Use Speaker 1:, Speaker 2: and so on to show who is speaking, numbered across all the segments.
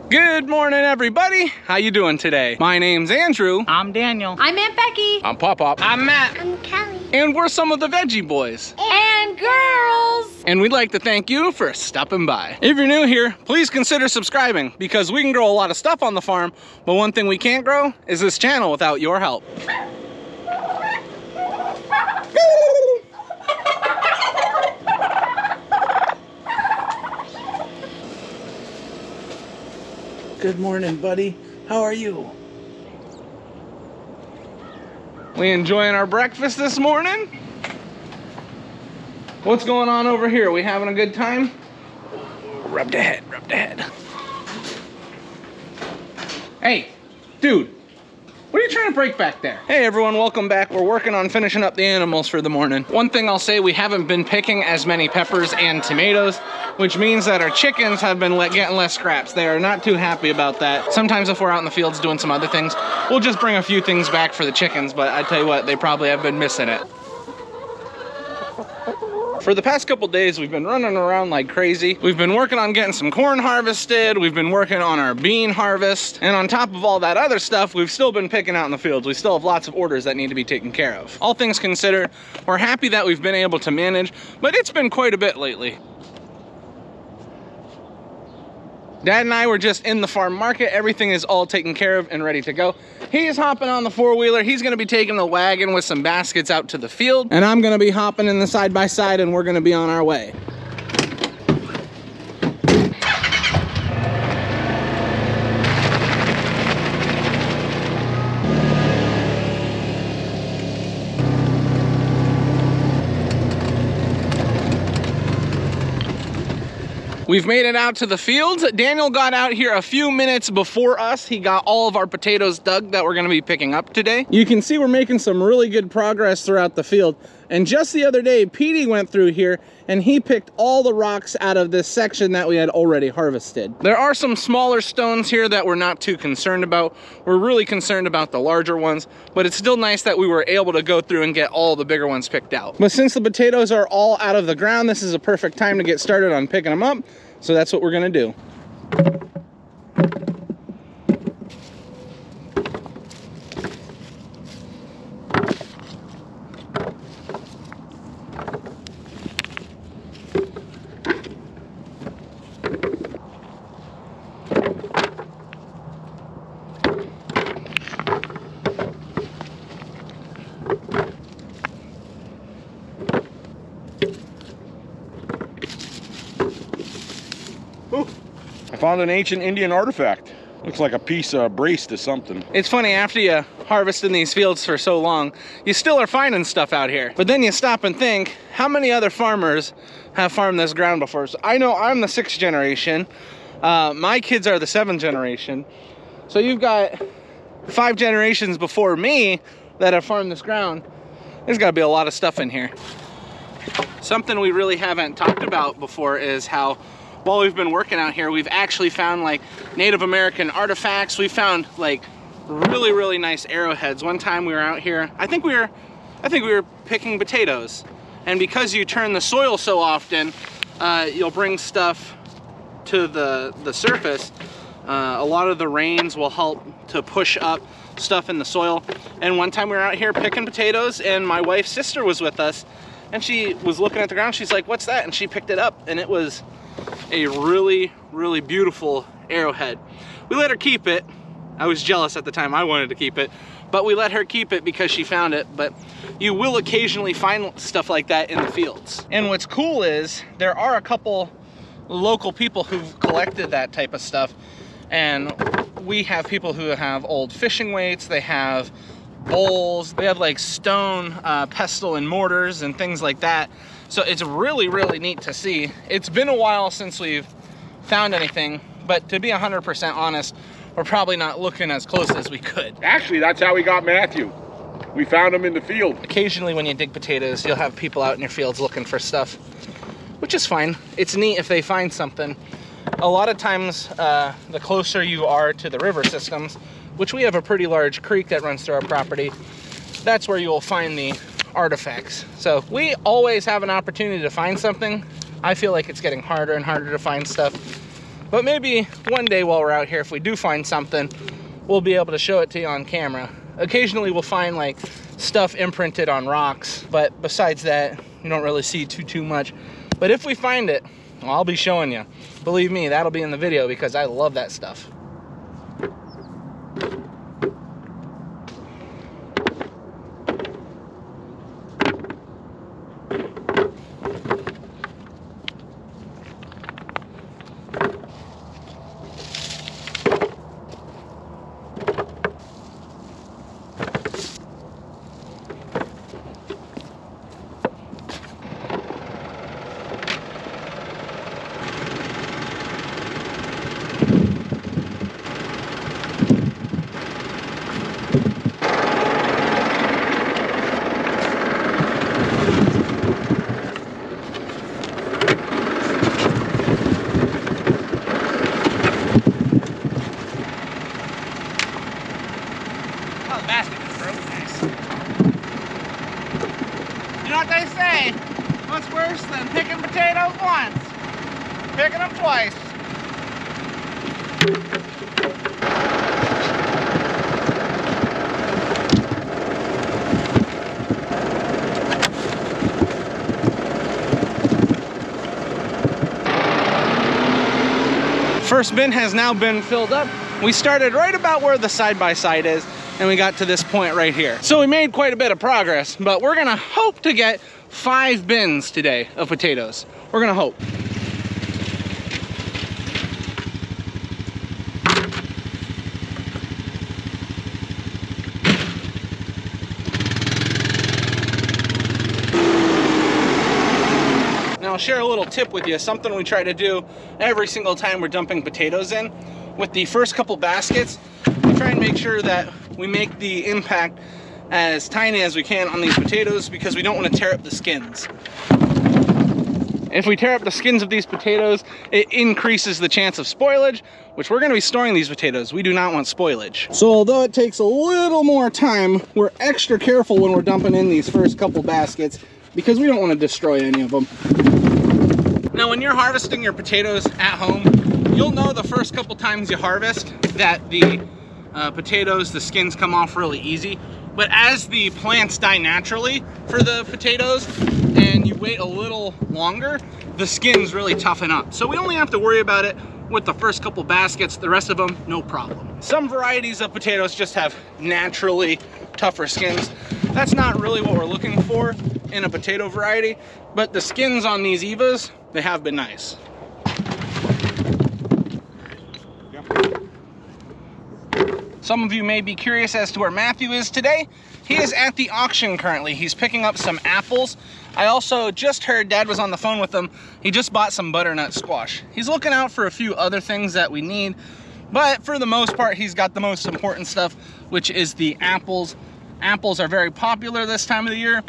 Speaker 1: Good morning, everybody. How you doing today? My name's Andrew.
Speaker 2: I'm Daniel.
Speaker 3: I'm Aunt Becky.
Speaker 1: I'm Pop-Pop.
Speaker 2: I'm Matt.
Speaker 4: I'm Kelly.
Speaker 1: And we're some of the Veggie boys.
Speaker 3: And girls.
Speaker 1: And we'd like to thank you for stopping by. If you're new here, please consider subscribing because we can grow a lot of stuff on the farm, but one thing we can't grow is this channel without your help. Good morning, buddy. How are you? We enjoying our breakfast this morning? What's going on over here? We having a good time? Rub the head, rub the head. Hey, dude, what are you trying to break back there? Hey everyone, welcome back. We're working on finishing up the animals for the morning. One thing I'll say, we haven't been picking as many peppers and tomatoes, which means that our chickens have been getting less scraps. They are not too happy about that. Sometimes if we're out in the fields doing some other things, we'll just bring a few things back for the chickens, but I tell you what, they probably have been missing it. For the past couple days, we've been running around like crazy. We've been working on getting some corn harvested. We've been working on our bean harvest. And on top of all that other stuff, we've still been picking out in the fields. We still have lots of orders that need to be taken care of. All things considered, we're happy that we've been able to manage, but it's been quite a bit lately. Dad and I were just in the farm market. Everything is all taken care of and ready to go. He's hopping on the four-wheeler. He's gonna be taking the wagon with some baskets out to the field. And I'm gonna be hopping in the side-by-side and we're gonna be on our way. We've made it out to the fields. Daniel got out here a few minutes before us. He got all of our potatoes dug that we're gonna be picking up today. You can see we're making some really good progress throughout the field. And just the other day, Petey went through here and he picked all the rocks out of this section that we had already harvested. There are some smaller stones here that we're not too concerned about. We're really concerned about the larger ones, but it's still nice that we were able to go through and get all the bigger ones picked out. But since the potatoes are all out of the ground, this is a perfect time to get started on picking them up. So that's what we're gonna do.
Speaker 5: I found an ancient Indian artifact. Looks like a piece of brace to something.
Speaker 1: It's funny, after you harvest in these fields for so long, you still are finding stuff out here. But then you stop and think, how many other farmers have farmed this ground before? So I know I'm the 6th generation. My kids are the 7th generation. So you've got 5 generations before me that have farmed this ground. There's gotta be a lot of stuff in here. Something we really haven't talked about before is how while we've been working out here, we've actually found like Native American artifacts. We found like really, really nice arrowheads. One time we were out here, I think we were picking potatoes. And because you turn the soil so often, you'll bring stuff to the surface. A lot of the rains will help to push up stuff in the soil. And one time we were out here picking potatoes and my wife's sister was with us and she was looking at the ground. She's like, "What's that?" And she picked it up and it was a really, really beautiful arrowhead. We let her keep it. I was jealous at the time, I wanted to keep it, but we let her keep it because she found it. But you will occasionally find stuff like that in the fields. And what's cool is there are a couple local people who've collected that type of stuff. And we have people who have old fishing weights, they have bowls, they have like stone pestle and mortars and things like that. So it's really, really neat to see. It's been a while since we've found anything, but to be 100% honest, we're probably not looking as close as we could.
Speaker 5: Actually, that's how we got Matthew. We found him in the field.
Speaker 1: Occasionally when you dig potatoes, you'll have people out in your fields looking for stuff, which is fine. It's neat if they find something. A lot of times, the closer you are to the river systems, which we have a pretty large creek that runs through our property, that's where you will find the artifacts. So we always have an opportunity to find something. I feel like it's getting harder and harder to find stuff. But maybe one day while we're out here, if we do find something, we'll be able to show it to you on camera. Occasionally we'll find like stuff imprinted on rocks, but besides that, you don't really see too much. But if we find it, well, I'll be showing you. Believe me, that'll be in the video because I love that stuff. You know what they say? What's worse than picking potatoes once? Picking them twice. First bin has now been filled up. We started right about where the side-by-side is, and we got to this point right here. So we made quite a bit of progress, but we're gonna hope to get 5 bins today of potatoes. We're gonna hope. Now I'll share a little tip with you, something we try to do every single time we're dumping potatoes in. With the first couple baskets, we try and make sure that we make the impact as tiny as we can on these potatoes because we don't want to tear up the skins. If we tear up the skins of these potatoes, it increases the chance of spoilage, which we're going to be storing these potatoes. We do not want spoilage. So although it takes a little more time, we're extra careful when we're dumping in these first couple baskets because we don't want to destroy any of them. Now when you're harvesting your potatoes at home, you'll know the first couple times you harvest that the potatoes, the skins come off really easy. But as the plants die naturally for the potatoes and you wait a little longer, the skins really toughen up. So we only have to worry about it with the first couple baskets. The rest of them, no problem. Some varieties of potatoes just have naturally tougher skins. That's not really what we're looking for in a potato variety, but the skins on these Evas, they have been nice. Some of you may be curious as to where Matthew is today. He is at the auction currently. He's picking up some apples. I also just heard Dad was on the phone with him. He just bought some butternut squash. He's looking out for a few other things that we need, but for the most part, he's got the most important stuff, which is the apples. Apples are very popular this time of the year.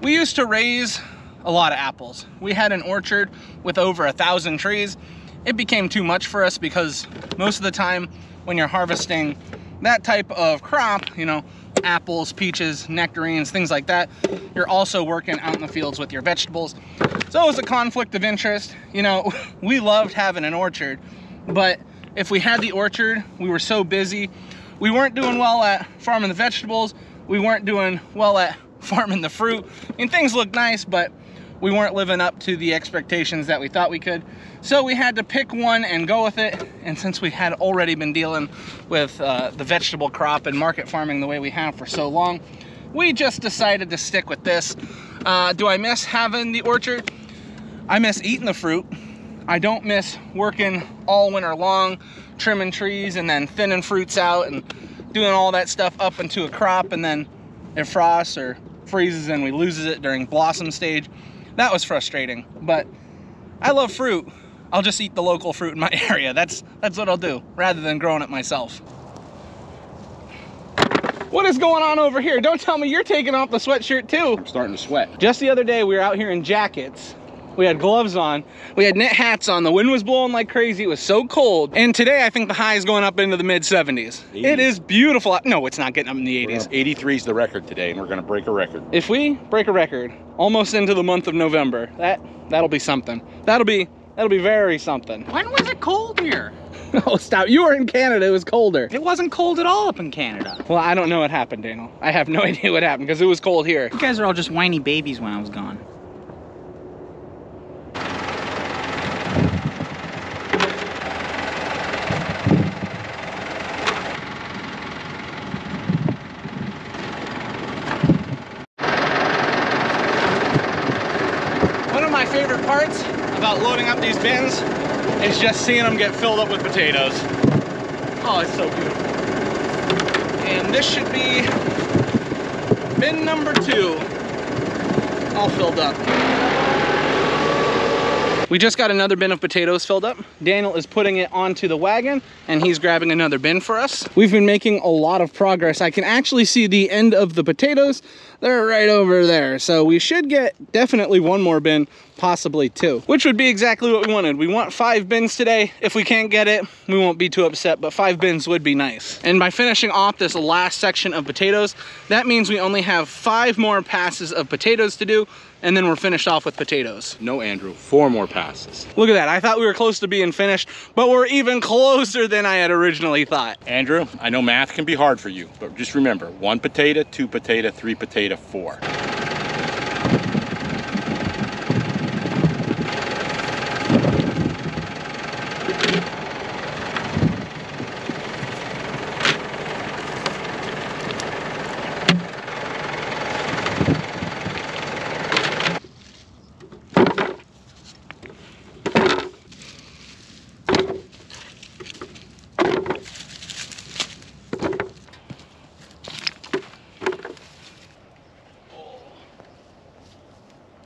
Speaker 1: We used to raise a lot of apples. We had an orchard with over 1,000 trees. It became too much for us because most of the time when you're harvesting that type of crop, you know, apples, peaches, nectarines, things like that, you're also working out in the fields with your vegetables. So it was a conflict of interest. You know, we loved having an orchard, but if we had the orchard, we were so busy. We weren't doing well at farming the vegetables. We weren't doing well at farming the fruit. I mean, things looked nice, but we weren't living up to the expectations that we thought we could. So we had to pick one and go with it. And since we had already been dealing with the vegetable crop and market farming the way we have for so long, we just decided to stick with this. Do I miss having the orchard? I miss eating the fruit. I don't miss working all winter long, trimming trees and then thinning fruits out and doing all that stuff up into a crop, and then it frosts or freezes and we lose it during blossom stage. That was frustrating, but I love fruit. I'll just eat the local fruit in my area. That's what I'll do, rather than growing it myself. What is going on over here? Don't tell me you're taking off the sweatshirt too.
Speaker 5: I'm starting to sweat.
Speaker 1: Just the other day, we were out here in jackets. We had gloves on. We had knit hats on. The wind was blowing like crazy. It was so cold. And today, I think the high is going up into the mid 70s. It is beautiful. No, it's not getting up in the 80s.
Speaker 5: 83 is the record today, and we're going to break a record.
Speaker 1: If we break a record almost into the month of November, that'll be something. That'll be That'll be very something.
Speaker 2: When was it cold here?
Speaker 1: Oh, stop. You were in Canada. It was colder.
Speaker 2: It wasn't cold at all up in Canada.
Speaker 1: Well, I don't know what happened, Daniel. I have no idea what happened because it was cold here.
Speaker 2: You guys are all just whiny babies when I was gone.
Speaker 1: One of my favorite parts about loading up these bins is just seeing them get filled up with potatoes. Oh, it's so beautiful. And this should be bin number 2, all filled up. We just got another bin of potatoes filled up. Daniel is putting it onto the wagon and he's grabbing another bin for us. We've been making a lot of progress. I can actually see the end of the potatoes. They're right over there. So we should get definitely one more bin, possibly 2, which would be exactly what we wanted. We want 5 bins today. If we can't get it, we won't be too upset, but 5 bins would be nice. And by finishing off this last section of potatoes, that means we only have 5 more passes of potatoes to do, and then we're finished off with potatoes.
Speaker 5: No, Andrew, 4 more passes.
Speaker 1: Look at that. I thought we were close to being finished, but we're even closer than I had originally thought.
Speaker 5: Andrew, I know math can be hard for you, but just remember, 1 potato, 2 potato, 3 potato, 4.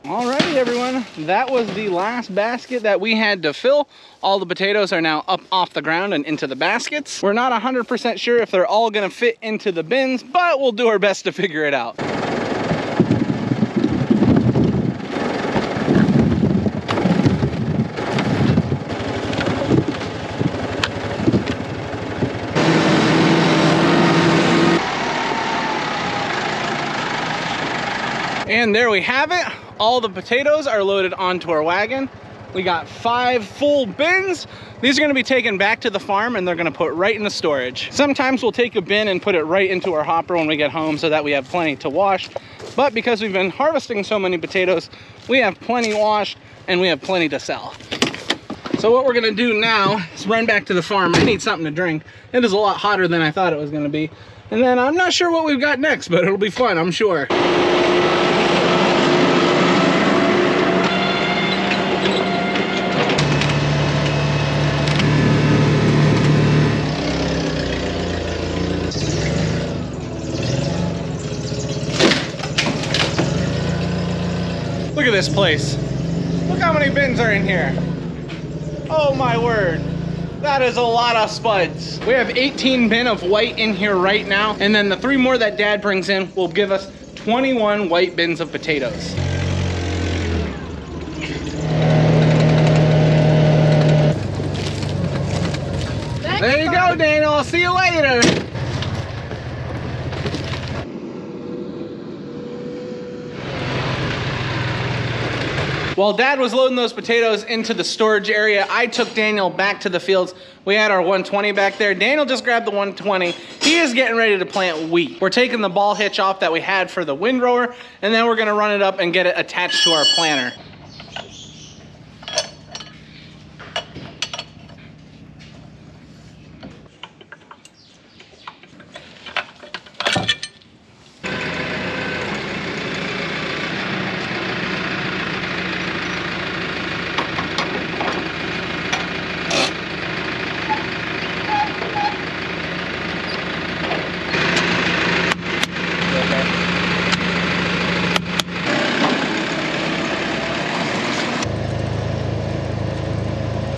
Speaker 1: Alrighty everyone, that was the last basket that we had to fill. All the potatoes are now up off the ground and into the baskets. We're not 100% sure if they're all gonna fit into the bins, but we'll do our best to figure it out. And there we have it. All the potatoes are loaded onto our wagon. We got 5 full bins. These are gonna be taken back to the farm and they're gonna put right in the storage. Sometimes we'll take a bin and put it right into our hopper when we get home so that we have plenty to wash. But because we've been harvesting so many potatoes, we have plenty washed and we have plenty to sell. So what we're gonna do now is run back to the farm. I need something to drink. It is a lot hotter than I thought it was gonna be. And then I'm not sure what we've got next, but it'll be fun, I'm sure. Look at this place. Look how many bins are in here. Oh my word. That is a lot of spuds. We have 18 bin of white in here right now, and then the 3 more that Dad brings in will give us 21 white bins of potatoes. There you go, Daniel. I'll see you later. While Dad was loading those potatoes into the storage area, I took Daniel back to the fields. We had our 120 back there. Daniel just grabbed the 120. He is getting ready to plant wheat. We're taking the ball hitch off that we had for the windrower, and then we're gonna run it up and get it attached to our planter.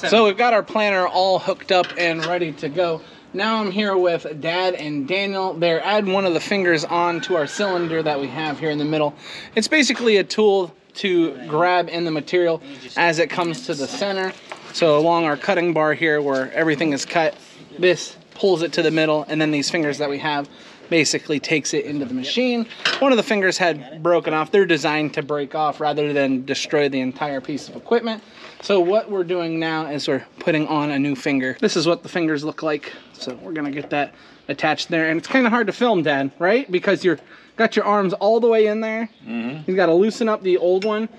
Speaker 1: So we've got our planter all hooked up and ready to go. Now I'm here with Dad and Daniel. They're adding one of the fingers on to our cylinder that we have here in the middle. It's basically a tool to grab in the material as it comes to the center. So along our cutting bar here where everything is cut, this pulls it to the middle, and then these fingers that we have basically takes it into the machine. One of the fingers had broken off. They're designed to break off rather than destroy the entire piece of equipment. So what we're doing now is we're putting on a new finger. This is what the fingers look like. So we're gonna get that attached there. And it's kind of hard to film, Dad, right? Because you're got your arms all the way in there. You've got to loosen up the old one.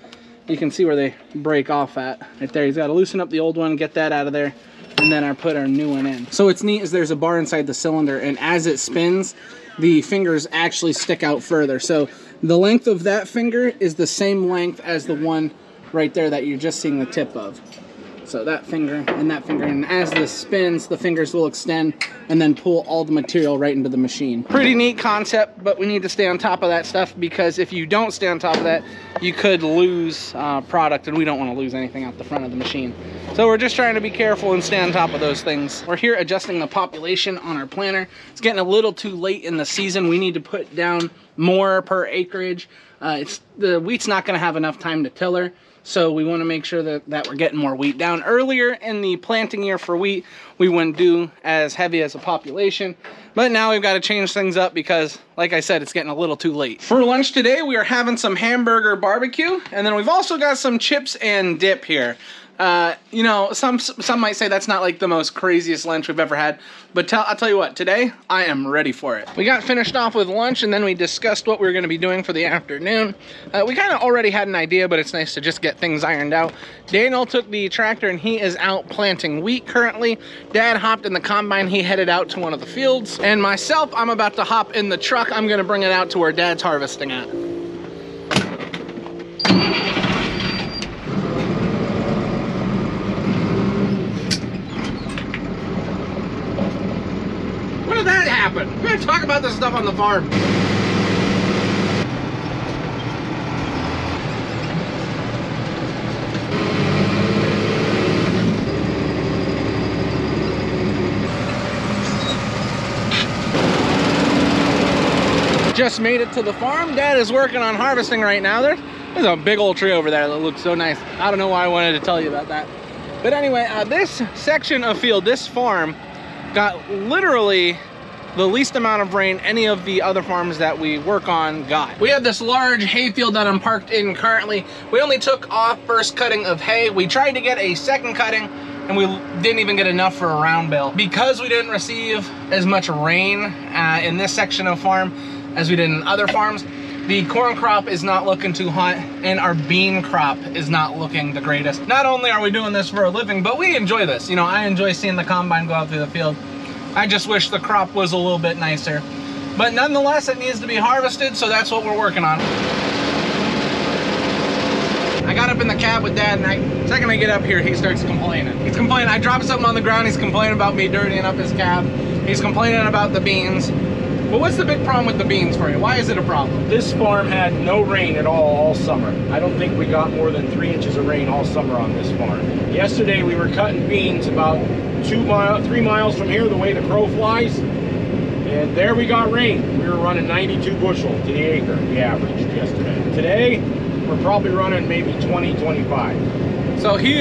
Speaker 1: You can see where they break off at right there. He's got to loosen up the old one, get that out of there, and then put our new one in. So what's neat is there's a bar inside the cylinder, and as it spins, the fingers actually stick out further. So the length of that finger is the same length as the one right there that you're just seeing the tip of. So that finger and that finger, and as this spins, the fingers will extend and then pull all the material right into the machine. Pretty neat concept, but we need to stay on top of that stuff, because if you don't stay on top of that, you could lose product, and we don't want to lose anything out the front of the machine. So we're just trying to be careful and stay on top of those things. We're here adjusting the population on our planter. It's getting a little too late in the season. We need to put down more per acreage. The wheat's not going to have enough time to tiller. So we want to make sure that we're getting more wheat down. Earlier in the planting year for wheat, we wouldn't do as heavy as a population. But now we've got to change things up because, like I said, it's getting a little too late. For lunch today, we are having some hamburger barbecue. And then we've also got some chips and dip here. You know, some might say that's not like the most craziest lunch we've ever had, but I'll tell you what, today I am ready for it. We got finished off with lunch, and then we discussed what we were going to be doing for the afternoon. We kind of already had an idea, but it's nice to just get things ironed out. Daniel took the tractor and he is out planting wheat currently. Dad hopped in the combine, he headed out to one of the fields, and myself, I'm about to hop in the truck. I'm going to bring it out to where Dad's harvesting at. When did that happen? We're gonna talk about this stuff on the farm. Just made it to the farm. Dad is working on harvesting right now. There's a big old tree over there that looks so nice. I don't know why I wanted to tell you about that. But anyway, this section of field, this farm, got literally the least amount of rain any of the other farms that we work on got. We have this large hay field that I'm parked in currently. We only took off first cutting of hay. We tried to get a second cutting, and we didn't even get enough for a round bale. Because we didn't receive as much rain in this section of farm as we did in other farms, the corn crop is not looking too hot, and our bean crop is not looking the greatest. Not only are we doing this for a living, but we enjoy this. You know, I enjoy seeing the combine go out through the field. I just wish the crop was a little bit nicer. But nonetheless, it needs to be harvested, so that's what we're working on. I got up in the cab with Dad, and the second I get up here, he starts complaining. He's complaining. I dropped something on the ground. He's complaining about me dirtying up his cab. He's complaining about the beans. But what's the big problem with the beans for you? Why is it a problem?
Speaker 4: This farm had no rain at all summer. I don't think we got more than 3 inches of rain all summer on this farm. Yesterday we were cutting beans about 3 miles from here, the way the crow flies, and there we got rain. We were running 92 bushel to the acre, we averaged yesterday. Today we're probably running maybe 20, 25.
Speaker 1: So he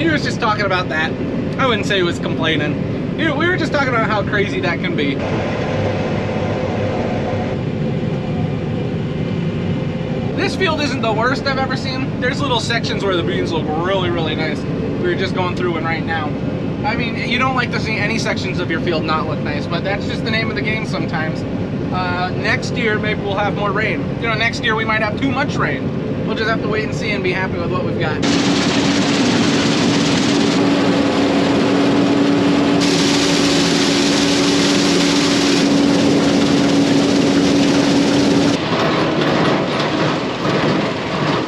Speaker 1: was just talking about that. I wouldn't say he was complaining. We were just talking about how crazy that can be. This field isn't the worst I've ever seen. There's little sections where the beans look really, really nice. We were just going through one right now. I mean, you don't like to see any sections of your field not look nice, but that's just the name of the game sometimes. Next year, maybe we'll have more rain. You know, next year we might have too much rain. We'll just have to wait and see and be happy with what we've got.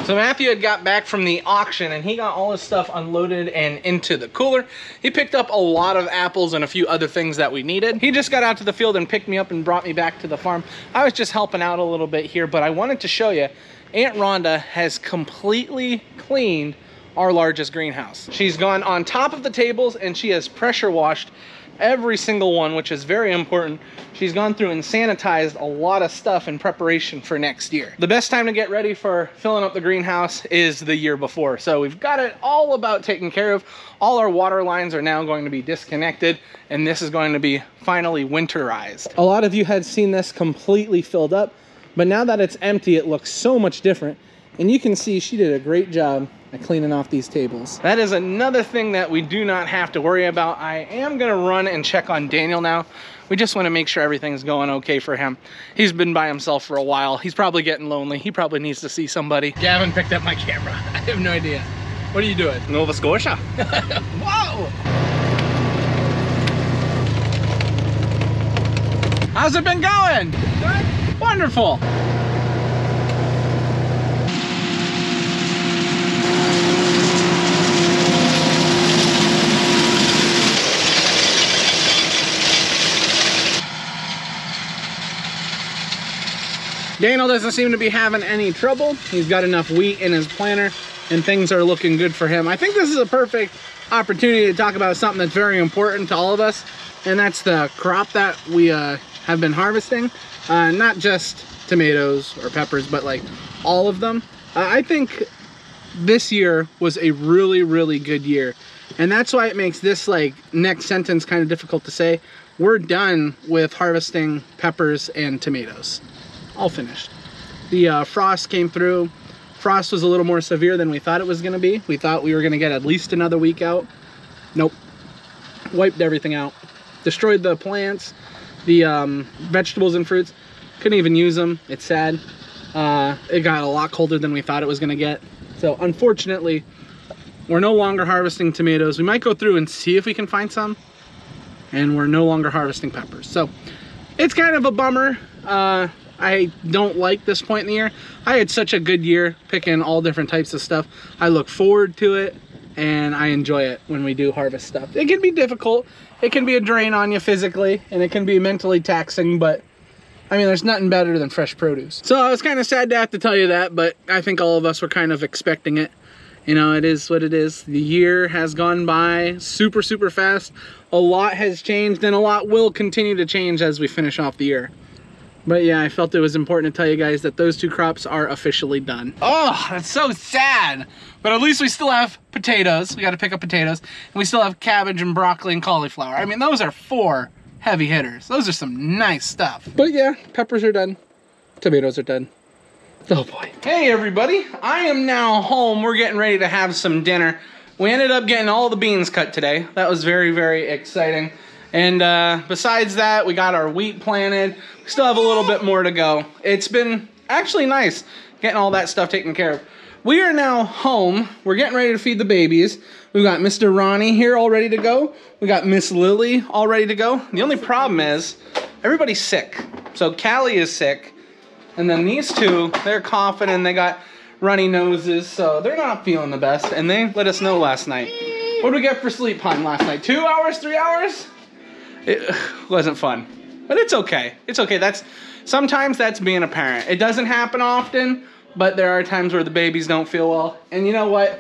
Speaker 1: So Matthew had got back from the auction, and he got all his stuff unloaded and into the cooler. He picked up a lot of apples and a few other things that we needed. He just got out to the field and picked me up and brought me back to the farm. I was just helping out a little bit here, but I wanted to show you, Aunt Rhonda has completely cleaned our largest greenhouse. She's gone on top of the tables, and she has pressure washed every single one, which is very important. She's gone through and sanitized a lot of stuff in preparation for next year. The best time to get ready for filling up the greenhouse is the year before. So we've got it all about taken care of. All our water lines are now going to be disconnected, and this is going to be finally winterized. A lot of you had seen this completely filled up, but now that it's empty, it looks so much different. And you can see she did a great job at cleaning off these tables. That is another thing that we do not have to worry about. I am gonna run and check on Daniel now. We just wanna make sure everything's going okay for him. He's been by himself for a while. He's probably getting lonely. He probably needs to see somebody. Gavin picked up my camera. I have no idea. What are you doing?
Speaker 6: Nova Scotia.
Speaker 1: Whoa! How's it been going? Good. Wonderful. Daniel doesn't seem to be having any trouble. He's got enough wheat in his planter and things are looking good for him. I think this is a perfect opportunity to talk about something that's very important to all of us, and that's the crop that we have been harvesting. Not just tomatoes or peppers, but like all of them. I think this year was a really, really good year. And that's why it makes this like next sentence kind of difficult to say. We're done with harvesting peppers and tomatoes. All finished. The frost came through. Frost was a little more severe than we thought it was going to be. We thought we were going to get at least another week out. Nope. Wiped everything out. Destroyed the plants, the vegetables and fruits. Couldn't even use them. It's sad. It got a lot colder than we thought it was going to get. So unfortunately, we're no longer harvesting tomatoes. We might go through and see if we can find some. And we're no longer harvesting peppers. So it's kind of a bummer. I don't like this point in the year. I had such a good year picking all different types of stuff. I look forward to it and I enjoy it when we do harvest stuff. It can be difficult. It can be a drain on you physically and it can be mentally taxing, but I mean, there's nothing better than fresh produce. So I was kind of sad to have to tell you that, but I think all of us were kind of expecting it. You know, it is what it is. The year has gone by super, super fast. A lot has changed and a lot will continue to change as we finish off the year. But yeah, I felt it was important to tell you guys that those two crops are officially done. Oh, that's so sad. But at least we still have potatoes. We got to pick up potatoes. And we still have cabbage and broccoli and cauliflower. I mean, those are 4 heavy hitters. Those are some nice stuff. But yeah, peppers are done. Tomatoes are done. Oh boy. Hey everybody, I am now home. We're getting ready to have some dinner. We ended up getting all the beans cut today. That was very, very exciting. And besides that, we got our wheat planted. We still have a little bit more to go. It's been actually nice getting all that stuff taken care of. We are now home. We're getting ready to feed the babies. We've got Mr. Ronnie here all ready to go. We got Miss Lily all ready to go. The only problem is everybody's sick. So Callie is sick. And then these two, they're coughing and they got runny noses. So they're not feeling the best. And they let us know last night. What did we get for sleep time last night? 2 hours, 3 hours? It wasn't fun, but it's okay. It's okay. Sometimes that's being a parent. It doesn't happen often, but there are times where the babies don't feel well. And you know what?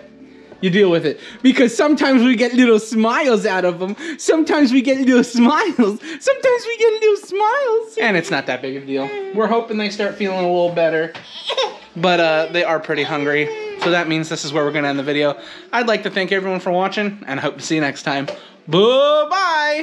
Speaker 1: You deal with it. Because sometimes we get little smiles out of them. Sometimes we get little smiles. Sometimes we get little smiles. And it's not that big of a deal. We're hoping they start feeling a little better. But they are pretty hungry. So that means this is where we're going to end the video. I'd like to thank everyone for watching, and I hope to see you next time. Bye-bye!